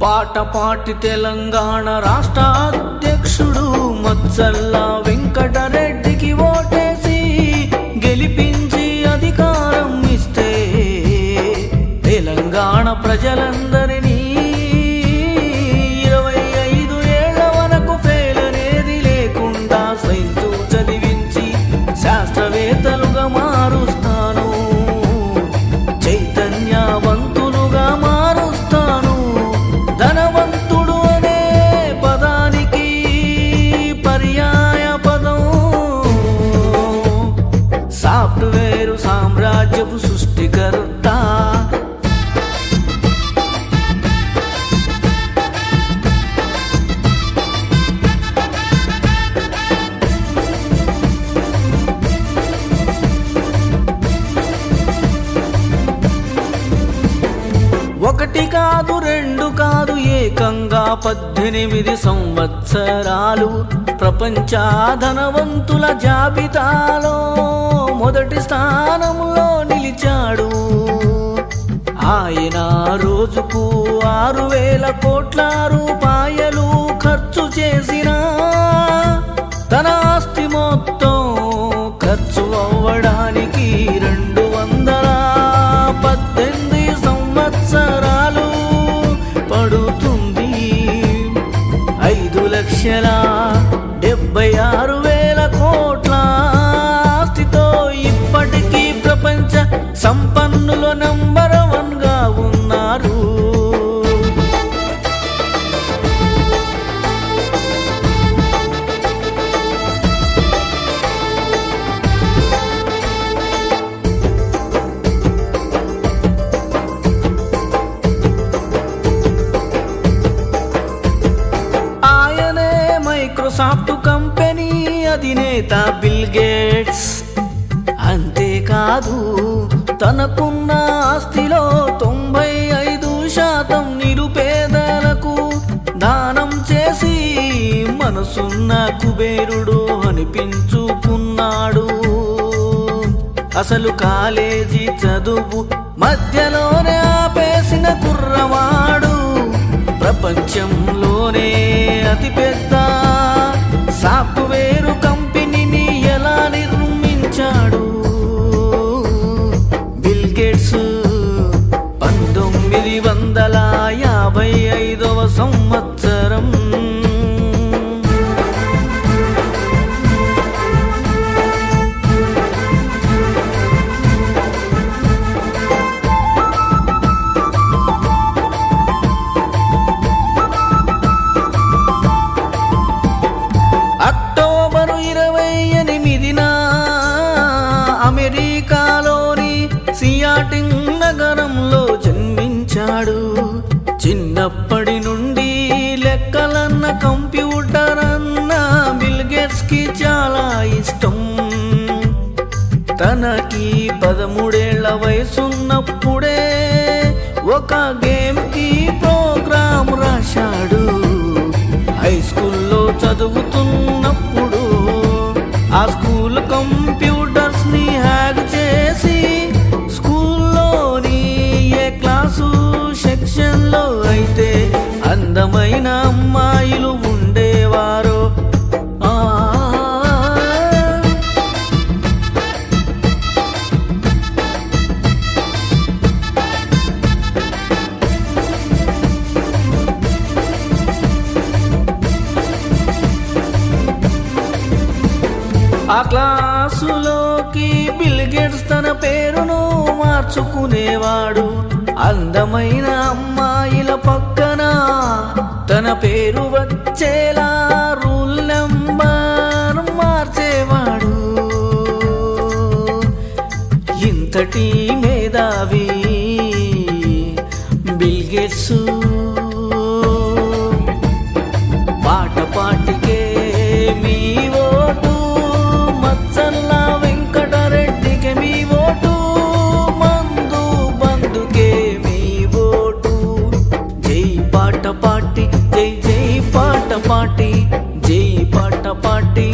పాటపాటి తెలంగాణ రాష్ట్ర అధ్యక్షుడు మత్సల్ల వెంకటరెడ్డికి ఓటేసి గెలిపించి అధికారం ఇస్తే తెలంగాణ ప్రజలందరినీ 25 ఏళ్ల వరకు ఫెయిల్ అనేది లేకుండా సైన్సు చదివించి శాస్త్రవేత్తలుగా మారుస్తాను, చైతన్యవంతులుగా మారుస్తాను. ధనవంతుడు అనే పదానికి పర్యాయ పదం సాఫ్ట్వేర్ సామ్రాజ్యపు సృష్టికర్త. ఒకటి కాదు రెండు కాదు ఏకంగా 18 సంవత్సరాలు ప్రపంచ ధనవంతుల జాబితాలో మొదటి స్థానంలో నిలిచాడు. ఆయన రోజుకు 6,000 కోట్ల రూపాయలు ఖర్చు చేసిన తన ఆస్తి మొత్తం ఖర్చు అవ్వడానికి 218 సంవత్సరాలు పడుతుంది. 5,76,000 కోట్ల ఆస్తితో ఇప్పటికీ ప్రపంచ సంపన్నులు నంబర్ 1 గా ఉన్నారు. మైక్రోసాఫ్ట్ కంపెనీ అధినేత బిల్ గేట్స్. అంతేకాదు తనకున్న ఆస్తిలో 95% నిరుపేదలకు దానం చేసి మనసున్న కుబేరుడు అనిపించుకున్నాడు. అసలు కాలేజీ చదువు మధ్యలోనే ఆపేసిన కుర్రవాడు ప్రపంచంలోనే అతిపెద్ద సాఫ్ట్వేర్ కంపెనీని ఎలా నిర్మించాడు? బిల్ గేట్స్ 1955వ సంవత్సరం అక్టోబరు 28న అమెరికాలోని సియాటిల్ నగరంలో జన్మించాడు. చిన్నప్పటి నుండి లెక్కలన్న కంప్యూటర్ అన్న బిల్ గేట్స్ కి చాలా ఇష్టం. తనకి 13 ఏళ్ల వయసున్నప్పుడే ఒక గేమ్ కి ప్రోగ్రామ్ రాశాడు. హై స్కూల్లో చదువుతున్నప్పుడు ఆ స్కూల్ కంప్యూటర్స్ ని హ్యాక్ చేసి స్కూల్లోని ఏ క్లాసు సెక్షన్ లో అయితే అందమైన అమ్మాయిలు ఉండేవారో ఆ క్లాసులోకి బిల్ గేట్స్ తన పేరును మార్చుకునేవాడు. అందమైన అమ్మాయిల పక్కన తన పేరు వచ్చేలా రూల్ నెంబర్ మార్చేవాడు. ఇంతటి మేధావి బిల్ గేట్స్ పాటపాటికే మీ ఓటు, మత్సల్ల వెంకటరెడ్డికి మీ ఓటు, మందు బందుకే మీ ఓటు. జై పాటపాటి, జై జై పాటపాటి, జై పాటపాటి.